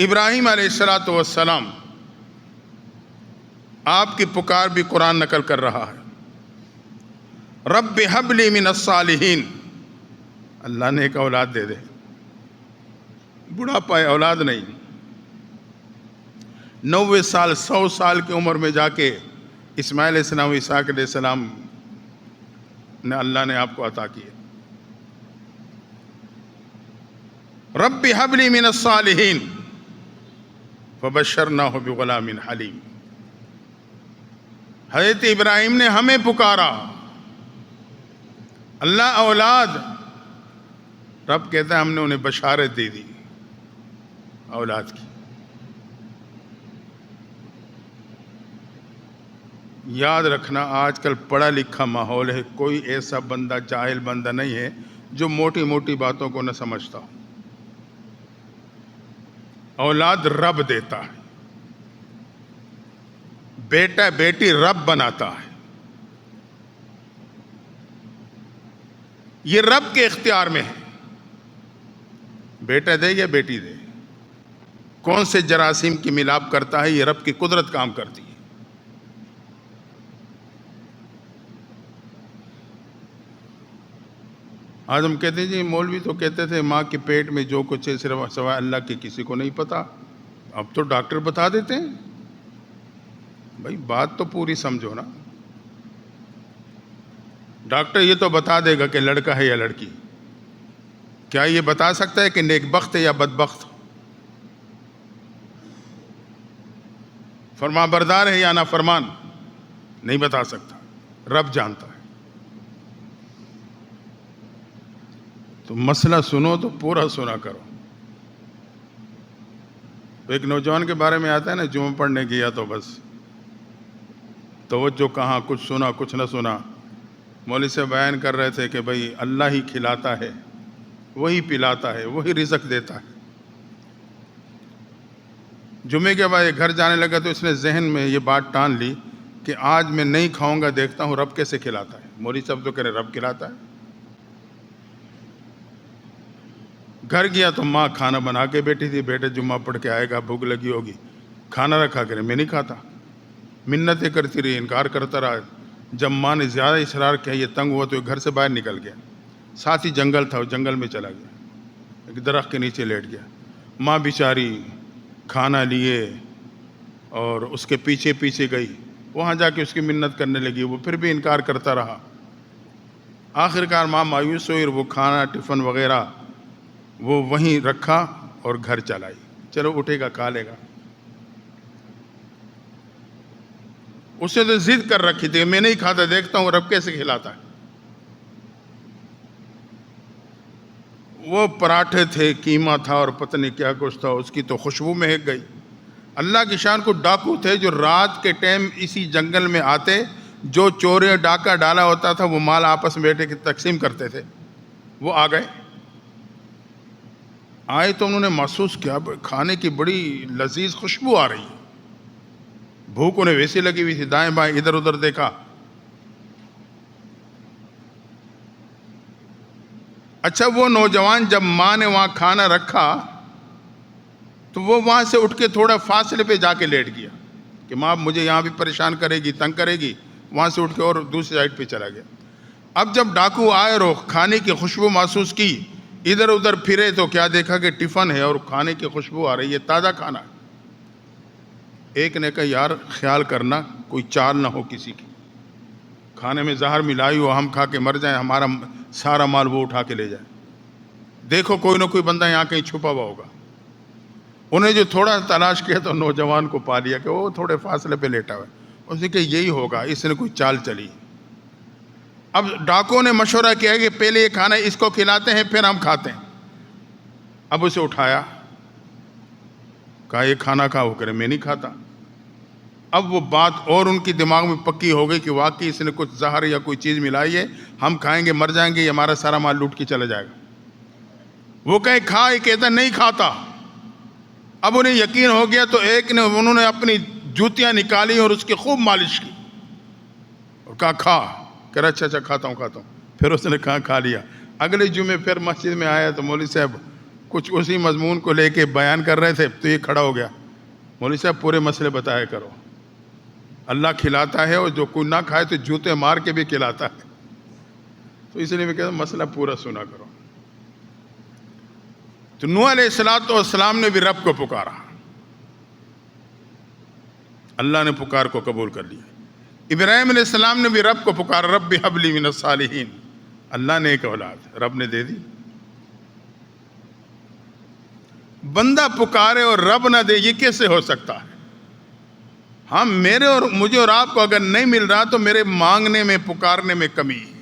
ابراہیم علیہ الصلوۃ والسلام آپ کی پکار بھی قرآن نقل کر رہا ہے، رب ہب لی من الصالحین، اللہ نے ایک اولاد دے دے، بڑھاپا ہے، اولاد نہیں، 90 سال 100 سال کی عمر میں جا کے اسماعیل علیہ السلام اسحاق علیہ السلام نے اللہ نے آپ کو عطا کیے۔ رب ہب لی من الصالحین فبشرناہ بغلام حلیم، حضرت ابراہیم نے ہمیں پکارا، اللہ اولاد، رب کہتا ہے ہم نے انہیں بشارت دے دی اولاد کی۔ یاد رکھنا آج کل پڑھا لکھا ماحول ہے، کوئی ایسا بندہ جاہل بندہ نہیں ہے جو موٹی موٹی باتوں کو نہ سمجھتا ہو۔ اولاد رب دیتا ہے، بیٹا بیٹی رب بناتا ہے، یہ رب کے اختیار میں ہے، بیٹا دے یا بیٹی دے، کون سے جراثیم کی ملاپ کرتا ہے، یہ رب کی قدرت کام کرتی ہے۔ آج ہم کہتے ہیں جی مولوی تو کہتے تھے ماں کے پیٹ میں جو کچھ ہے صرف سوائے اللہ کے کسی کو نہیں پتا، اب تو ڈاکٹر بتا دیتے ہیں۔ بھائی بات تو پوری سمجھو نا، ڈاکٹر یہ تو بتا دے گا کہ لڑکا ہے یا لڑکی، کیا یہ بتا سکتا ہے کہ نیک بخت ہے یا بدبخت، فرما بردار ہے یا نافرمان؟ نہیں بتا سکتا، رب جانتا ہے۔ تو مسئلہ سنو تو پورا سنا کرو۔ تو ایک نوجوان کے بارے میں آتا ہے نا، جمعہ پڑھنے گیا تو بس توجہ کہاں، کچھ سنا کچھ نہ سنا۔ مولوی سے بیان کر رہے تھے کہ بھئی اللہ ہی کھلاتا ہے، وہی پلاتا ہے، وہی رزق دیتا ہے۔ جمعے کے بعد گھر جانے لگا تو اس نے ذہن میں یہ بات ٹان لی کہ آج میں نہیں کھاؤں گا، دیکھتا ہوں رب کیسے کھلاتا ہے۔ مولوی صاحب تو کہہ رہے رب کھلاتا ہے۔ گھر گیا تو ماں کھانا بنا کے بیٹھی تھی، بیٹے جمعہ پڑھ کے آئے گا، بھوک لگی ہوگی، کھانا رکھا کرے، میں نہیں کھاتا، منتیں کرتی رہی، انکار کرتا رہا۔ جب ماں نے زیادہ اصرار کیا، یہ تنگ ہوا تو یہ گھر سے باہر نکل گیا، ساتھ ہی جنگل تھا، جنگل میں چلا گیا، ایک درخت کے نیچے لیٹ گیا۔ ماں بیچاری کھانا لیے اور اس کے پیچھے پیچھے گئی، وہاں جا کے اس کی منت کرنے لگی، وہ پھر بھی انکار کرتا رہا۔ آخرکار ماں مایوس ہوئی اور وہ کھانا ٹفن وغیرہ وہ وہیں رکھا اور گھر چلائی، چلو اٹھے گا کھا لے گا۔ اس نے تو ضد کر رکھی تھی میں نہیں کھاتا، دیکھتا ہوں رب کیسے کھلاتا ہے۔ وہ پراٹھے تھے، قیمہ تھا اور پتہ نہیں کیا کچھ تھا، اس کی تو خوشبو مہک گئی۔ اللہ کی شان کو ڈاکو تھے جو رات کے ٹائم اسی جنگل میں آتے، جو چورے ڈاکہ ڈالا ہوتا تھا وہ مال آپس میں بیٹھے کے تقسیم کرتے تھے۔ وہ آ گئے، آئے تو انہوں نے محسوس کیا کھانے کی بڑی لذیذ خوشبو آ رہی ہے، بھوک انہیں ویسی لگی ہوئی تھی، دائیں بائیں ادھر ادھر دیکھا۔ اچھا وہ نوجوان جب ماں نے وہاں کھانا رکھا تو وہ وہاں سے اٹھ کے تھوڑا فاصلے پہ جا کے لیٹ گیا کہ ماں مجھے یہاں بھی پریشان کرے گی، تنگ کرے گی، وہاں سے اٹھ کے اور دوسری سائڈ پہ چلا گیا۔ اب جب ڈاکو آئے اور کھانے کی خوشبو محسوس کی، ادھر ادھر پھرے تو کیا دیکھا کہ ٹفن ہے اور کھانے کی خوشبو آ رہی ہے، تازہ کھانا۔ ایک نے کہا یار خیال کرنا کوئی چال نہ ہو کسی کی، کھانے میں زہر ملائی ہو، ہم کھا کے مر جائیں، ہمارا سارا مال وہ اٹھا کے لے جائے۔ دیکھو کوئی نہ کوئی بندہ یہاں کہیں چھپا ہوا ہوگا۔ انہیں جو تھوڑا تلاش کیا تو نوجوان کو پا لیا کہ وہ تھوڑے فاصلے پہ لیٹا ہوا ہے، اس نے کہا یہی ہوگا، اس نے کوئی چال چلی۔ اب ڈاکو نے مشورہ کیا کہ پہلے یہ کھانا اس کو کھلاتے ہیں پھر ہم کھاتے ہیں۔ اب اسے اٹھایا، کہا یہ کھانا کھا، وہ کرے میں نہیں کھاتا۔ اب وہ بات اور ان کی دماغ میں پکی ہو گئی کہ واقعی اس نے کچھ زہر یا کوئی چیز ملائی ہے، ہم کھائیں گے مر جائیں گے، یہ ہمارا سارا مال لوٹ کے چلا جائے گا۔ وہ کہے کھا، یہ کہتا نہیں کھاتا۔ اب انہیں یقین ہو گیا تو ایک نے انہوں نے اپنی جوتیاں نکالی اور اس کی خوب مالش کی اور کہا کھا، کہہ رہا اچھا اچھا کھاتا ہوں۔ پھر اس نے کھا لیا۔ اگلے جمعے پھر مسجد میں آیا تو مولوی صاحب کچھ اسی مضمون کو لے کے بیان کر رہے تھے تو یہ کھڑا ہو گیا، مولوی صاحب پورے مسئلے بتایا کرو، اللہ کھلاتا ہے اور جو کوئی نہ کھائے تو جوتے مار کے بھی کھلاتا ہے، تو اس لیے میں کہتا ہوں مسئلہ پورا سنا کرو۔ تو نوح علیہ السلام نے بھی رب کو پکارا، اللہ نے پکار کو قبول کر لیا۔ ابراہیم علیہ السلام نے بھی رب کو پکارا، رب ہب لی من الصالحین، اللہ نے ایک اولاد رب نے دے دی۔ بندہ پکارے اور رب نہ دے، یہ کیسے ہو سکتا ہے؟ ہاں، میرے اور مجھے اور آپ کو اگر نہیں مل رہا تو میرے مانگنے میں، پکارنے میں کمی ہے۔